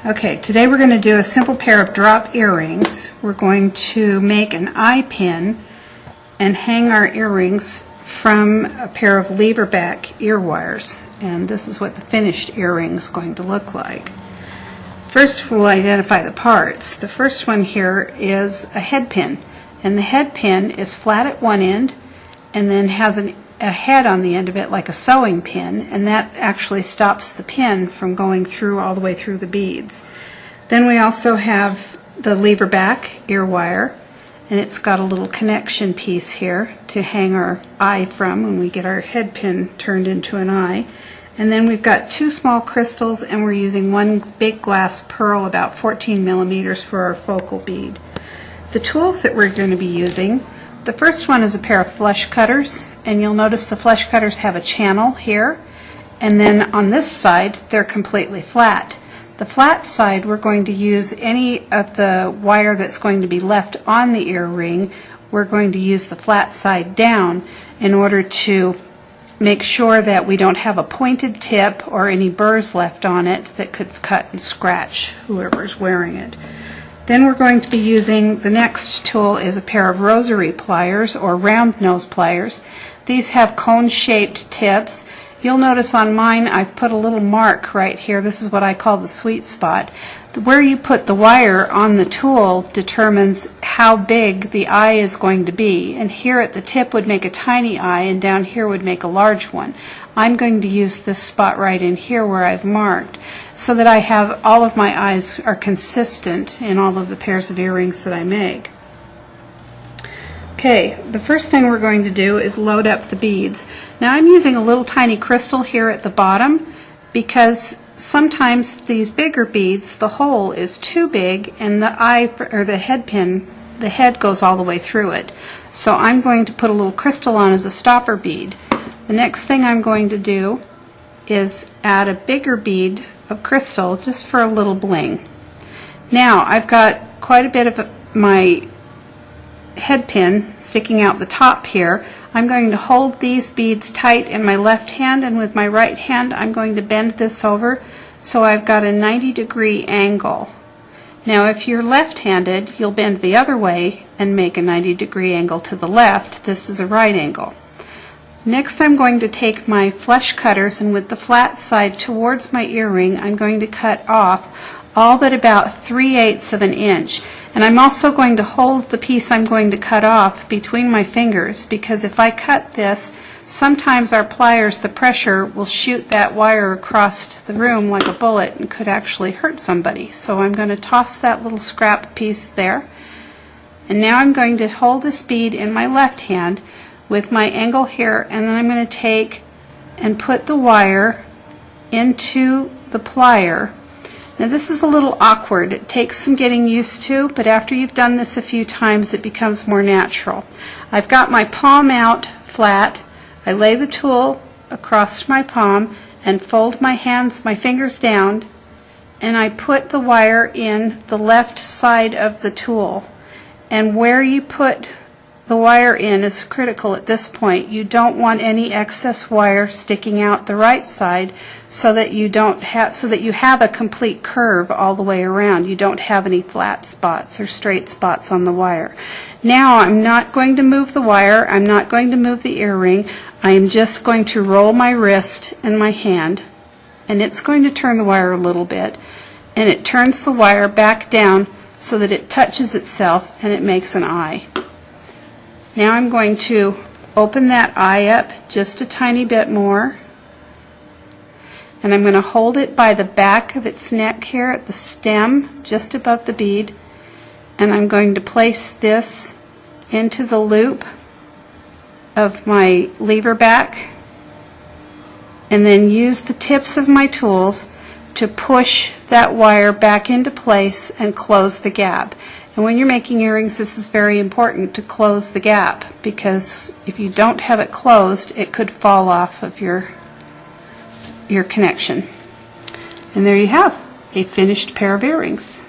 Okay, today we're going to do a simple pair of drop earrings. We're going to make an eye pin and hang our earrings from a pair of lever back ear wires. And this is what the finished earring is going to look like. First we'll identify the parts. The first one here is a head pin. And the head pin is flat at one end and then has a head on the end of it like a sewing pin, and that actually stops the pin from going through all the way through the beads. Then we also have the lever back ear wire, and it's got a little connection piece here to hang our eye from when we get our head pin turned into an eye. And then we've got two small crystals, and we're using one big glass pearl about 14 millimeters for our focal bead. The tools that we're going to be using, the first one is a pair of flush cutters, and you'll notice the flush cutters have a channel here, and then on this side they're completely flat. The flat side we're going to use any of the wire that's going to be left on the earring. We're going to use the flat side down in order to make sure that we don't have a pointed tip or any burrs left on it that could cut and scratch whoever's wearing it. Then we're going to be using, the next tool is a pair of rosary pliers or round nose pliers. These have cone-shaped tips. You'll notice on mine I've put a little mark right here. This is what I call the sweet spot. Where you put the wire on the tool determines how big the eye is going to be. And here at the tip would make a tiny eye, and down here would make a large one. I'm going to use this spot right in here where I've marked so that I have all of my eyes are consistent in all of the pairs of earrings that I make. Okay, the first thing we're going to do is load up the beads. Now I'm using a little tiny crystal here at the bottom because sometimes these bigger beads, the hole is too big and the eye or the head pin, the head goes all the way through it. So I'm going to put a little crystal on as a stopper bead. The next thing I'm going to do is add a bigger bead of crystal just for a little bling. Now I've got quite a bit of my head pin sticking out the top here. I'm going to hold these beads tight in my left hand, and with my right hand I'm going to bend this over so I've got a 90-degree angle. Now if you're left-handed, you'll bend the other way and make a 90-degree angle to the left. This is a right angle. Next I'm going to take my flush cutters, and with the flat side towards my earring I'm going to cut off all but about 3/8 of an inch. And I'm also going to hold the piece I'm going to cut off between my fingers, because if I cut this, sometimes our pliers, the pressure will shoot that wire across the room like a bullet and could actually hurt somebody. So I'm going to toss that little scrap piece there. And now I'm going to hold this bead in my left hand with my angle here, and then I'm going to take and put the wire into the plier. Now this is a little awkward. It takes some getting used to, but after you've done this a few times it becomes more natural. I've got my palm out flat. I lay the tool across my palm and fold my fingers down, and I put the wire in the left side of the tool. And where you put the wire in is critical at this point. You don't want any excess wire sticking out the right side so that you have a complete curve all the way around. You don't have any flat spots or straight spots on the wire. Now I'm not going to move the wire. I'm not going to move the earring. I am just going to roll my wrist and my hand, and it's going to turn the wire a little bit, and it turns the wire back down so that it touches itself and it makes an eye. Now I'm going to open that eye up just a tiny bit more, and I'm going to hold it by the back of its neck here at the stem just above the bead, and I'm going to place this into the loop of my lever back and then use the tips of my tools to push that wire back into place and close the gap. And when you're making earrings, this is very important to close the gap, because if you don't have it closed, it could fall off of your connection. And there you have a finished pair of earrings.